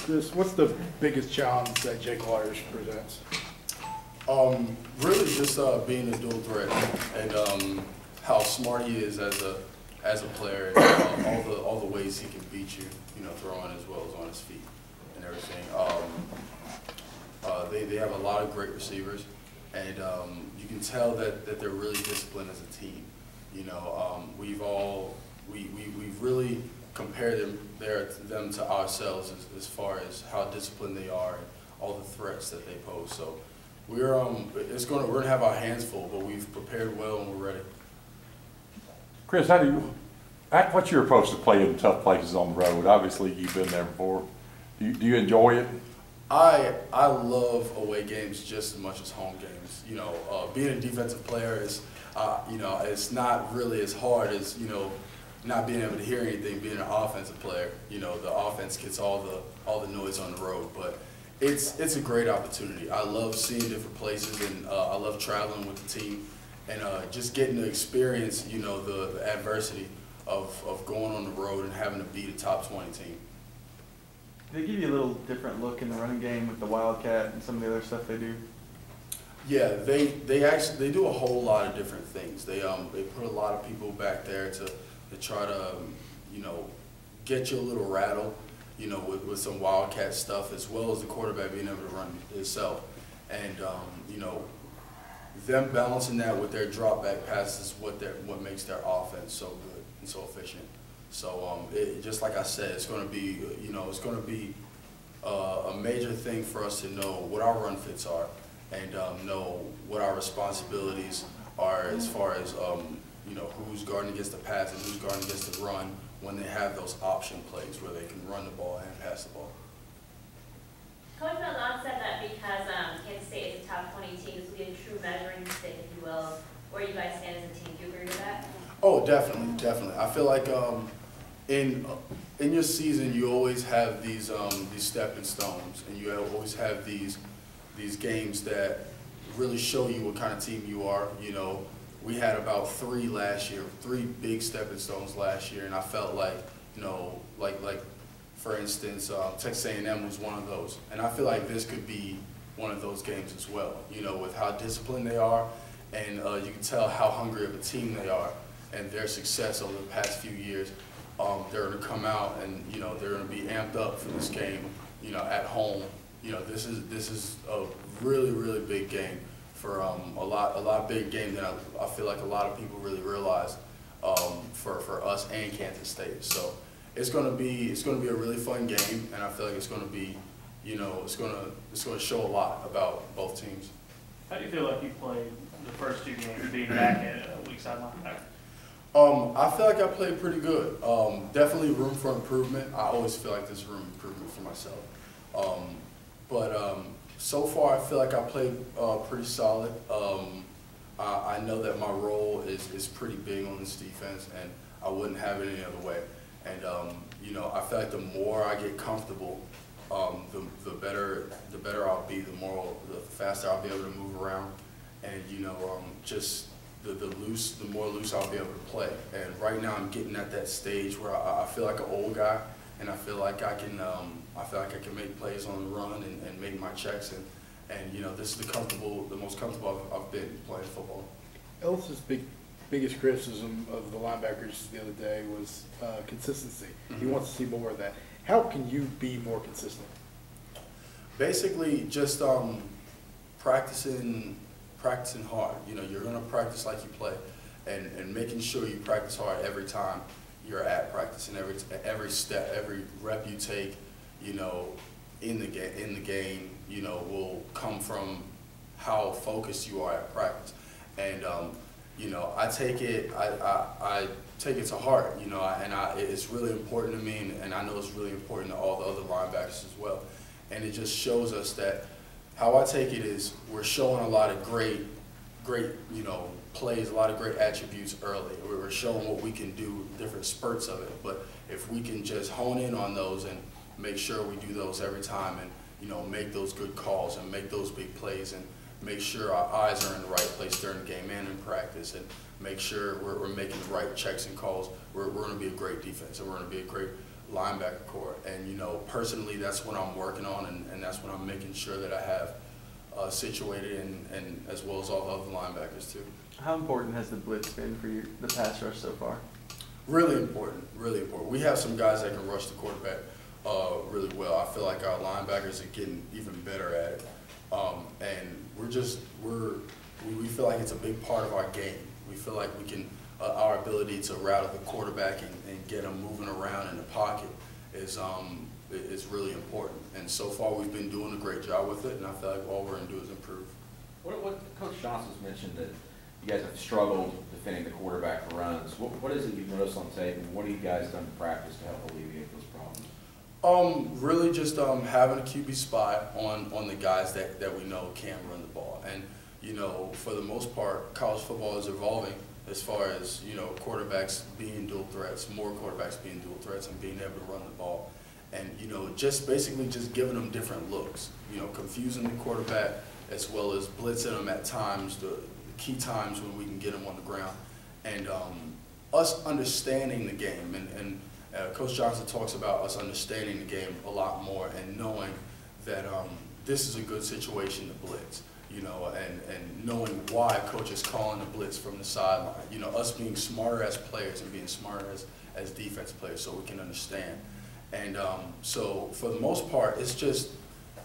Kris, what's the biggest challenge that Jake Lawyers presents? Really just being a dual threat and how smart he is as a player, and all the ways he can beat you, throwing as well as on his feet and everything. They have a lot of great receivers, and you can tell that they're really disciplined as a team. We've really compared them to ourselves as far as how disciplined they are and all the threats that they pose. So we're gonna have our hands full, but we've prepared well and we're ready. Kris, what's your approach to playing tough places on the road? Obviously, you've been there before. Do you enjoy it? I love away games just as much as home games. Being a defensive player is, it's not really as hard as, not being able to hear anything. Being an offensive player, the offense gets all the noise on the road, but it's a great opportunity. I love seeing different places, and I love traveling with the team, and just getting to experience, the adversity of going on the road and having to beat a top 20 team. They give you a little different look in the running game with the Wildcat and some of the other stuff they do. Yeah, they do a whole lot of different things. They put a lot of people back there to try to get you a little rattled, with some Wildcat stuff, as well as the quarterback being able to run himself, and them balancing that with their drop back passes is what makes their offense so good and so efficient. So just like I said, it's going to be a major thing for us to know what our run fits are, and know what our responsibilities are as far as who's guarding against the pass and who's guarding against the run when they have those option plays where they can run the ball and pass the ball. Coach Maldon said that because Kansas State is a top 20 team, this will be a true measuring stick, if you will, where you guys stand as a team. Do you agree with that? Oh, definitely, definitely. I feel like in your season you always have these stepping stones, and you always have these games that really show you what kind of team you are. We had about three big stepping stones last year, and I felt like, like for instance, Texas A&M was one of those, and I feel like this could be one of those games as well. With how disciplined they are, and you can tell how hungry of a team they are, and their success over the past few years. They're going to come out and they're going to be amped up for this game. At home. This is a really big game for a lot bigger game than I feel like a lot of people really realize for us and Kansas State. So it's going to be a really fun game, and I feel like it's going to be it's going to show a lot about both teams. How do you feel like you played the first two games, being back at weak side linebacker? I feel like I played pretty good. Definitely room for improvement. I always feel like there's room for improvement for myself. But so far I feel like I played pretty solid. I know that my role is pretty big on this defense, and I wouldn't have it any other way. And I feel like the more I get comfortable, the better I'll be. The faster I'll be able to move around, and just the more loose I'll be able to play. And right now I'm getting at that stage where I feel like an old guy, and I feel like I can make plays on the run and make my checks, and this is the most comfortable I've been playing football. Ellis's biggest criticism of the linebackers the other day was consistency. Mm-hmm. He wants to see more of that. How can you be more consistent? Basically, just practicing hard. You're going to practice like you play, and making sure you practice hard every time you're at practice, and every step, every rep you take, in the game, will come from how focused you are at practice. And I take it to heart. It's really important to me, and I know it's really important to all the other linebackers as well. And it just shows us that how I take it is we're showing a lot of great plays, a lot of great attributes early. We're showing what we can do, different spurts of it. But if we can just hone in on those and make sure we do those every time, and make those good calls and make those big plays, and make sure our eyes are in the right place during the game and in practice, and make sure we're making the right checks and calls, we're going to be a great defense, and we're going to be a linebacker core. And, you know, personally, that's what I'm working on, and that's what I'm making sure that I have situated, and as well as all the other linebackers too. How important has the blitz been for you, the pass rush so far? Really important, really important. We have some guys that can rush the quarterback really well. I feel like our linebackers are getting even better at it. And we feel like it's a big part of our game. We feel like we can, our ability to rattle the quarterback and get him moving around in the pocket is really important. And so far we've been doing a great job with it, and I feel like all we're going to do is improve. What Coach Johnson's mentioned that you guys have struggled defending the quarterback runs. What is it you've noticed on tape, and what have you guys done in practice to help alleviate those problems? Really just having a QB spot on the guys that we know can run the ball. And, you know, for the most part, college football is evolving as far as, you know, quarterbacks being dual threats, more quarterbacks being dual threats and being able to run the ball. And, you know, just basically just giving them different looks, you know, confusing the quarterback as well as blitzing them at times, the key times when we can get them on the ground. And us understanding the game, and Coach Johnson talks about us understanding the game a lot more and knowing that this is a good situation to blitz, you know, and knowing why Coach is calling the blitz from the sideline. You know, us being smarter as players and being smarter as defense players so we can understand. And so for the most part, it's just,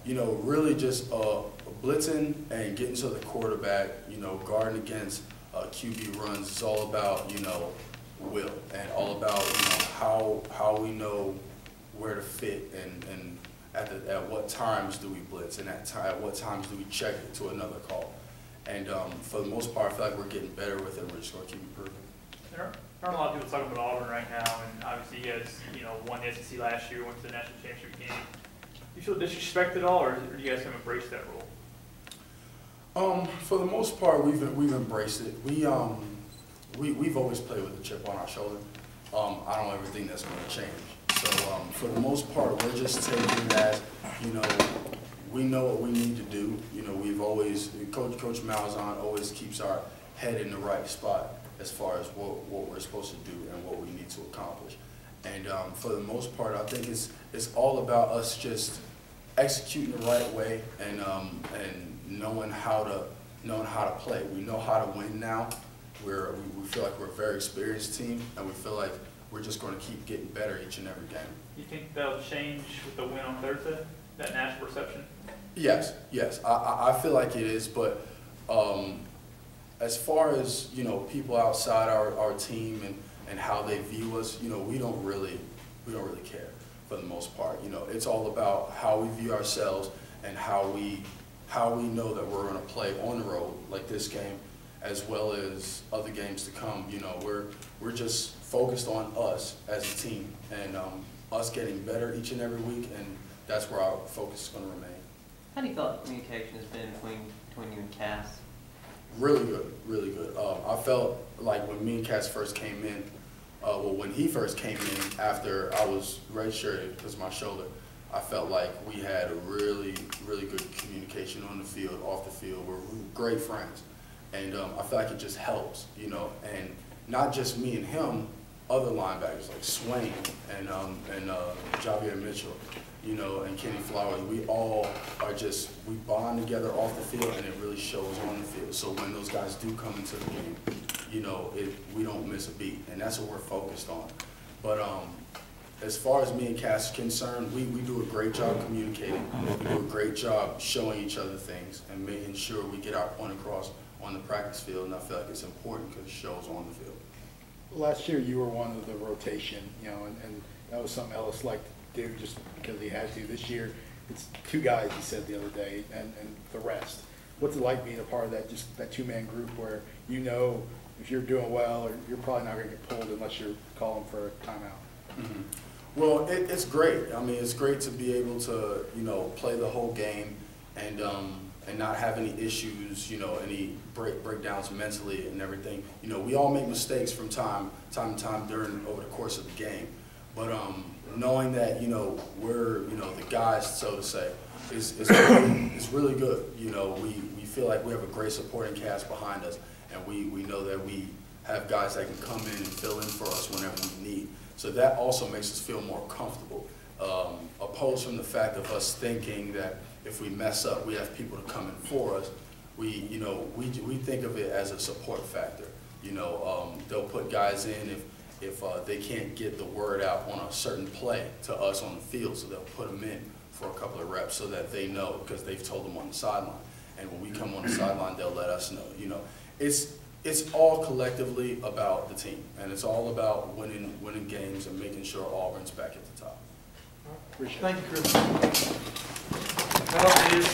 you know, really just blitzing and getting to the quarterback, you know, guarding against QB runs. It's all about, you know, will, and all about, you know, how we know where to fit, and at what times do we blitz, and at what times do we check it to another call. And for the most part, I feel like we're getting better with it. We're just going to keep improving. There aren't a lot of people talking about Auburn right now, and obviously you guys, you know, won the SEC last year, went to the national championship game. Do you feel disrespected at all, or do you guys kind of embrace that role? For the most part, we've embraced it. We've always played with a chip on our shoulder. I don't ever think that's going to change. So for the most part, we're just taking it as, you know, we know what we need to do. You know, we've always, Coach Malzahn always keeps our head in the right spot as far as what we're supposed to do and what we need to accomplish. And for the most part, I think it's all about us just executing the right way and knowing how to play. We know how to win now. We feel like we're a very experienced team, and we feel like we're just going to keep getting better each and every game. You think that'll change with the win on Thursday, that national reception? Yes. I feel like it is, but as far as, you know, people outside our team and how they view us, you know, we don't really care for the most part. You know, it's all about how we view ourselves and how we know that we're going to play on the road like this game, as well as other games to come. You know, we're just focused on us as a team and us getting better each and every week, and that's where our focus is going to remain. How do you feel like communication has been between you and Cass? Really good, really good. I felt like when me and Cass first came in, when he first came in after I was redshirted because of my shoulder, I felt like we had a really, really good communication on the field, off the field. We're great friends. And I feel like it just helps, you know, and not just me and him, other linebackers like Swain and Javier Mitchell, you know, and Kenny Flowers. We all are we bond together off the field, and it really shows on the field. So when those guys do come into the game, you know, we don't miss a beat, and that's what we're focused on. But as far as me and Cass are concerned, we do a great job communicating. We do a great job showing each other things and making sure we get our point across on the practice field, and I feel like it's important because it shows on the field. Last year you were one of the rotation, you know, and that was something Ellis liked to do just because he had to. This year it's two guys, he said the other day, and the rest. What's it like being a part of that, just that two-man group where you know if you're doing well, or you're probably not going to get pulled unless you're calling for a timeout? Mm-hmm. Well, it's great. I mean, it's great to be able to, you know, play the whole game and not have any issues, you know, any breakdowns mentally and everything. You know, we all make mistakes from time to time over the course of the game. But knowing that, you know, we're, you know, the guys, so to say, is really good. You know, we feel like we have a great supporting cast behind us, and we know that we have guys that can come in and fill in for us whenever we need. So that also makes us feel more comfortable, opposed from the fact of us thinking that if we mess up, we have people to come in for us. We think of it as a support factor. They'll put guys in if they can't get the word out on a certain play to us on the field, so they'll put them in for a couple of reps so that they know, because they've told them on the sideline. And when we come on the sideline, they'll let us know. It's all collectively about the team, and it's all about winning games and making sure Auburn's back at the top. Appreciate it. Thank you, Kris. That is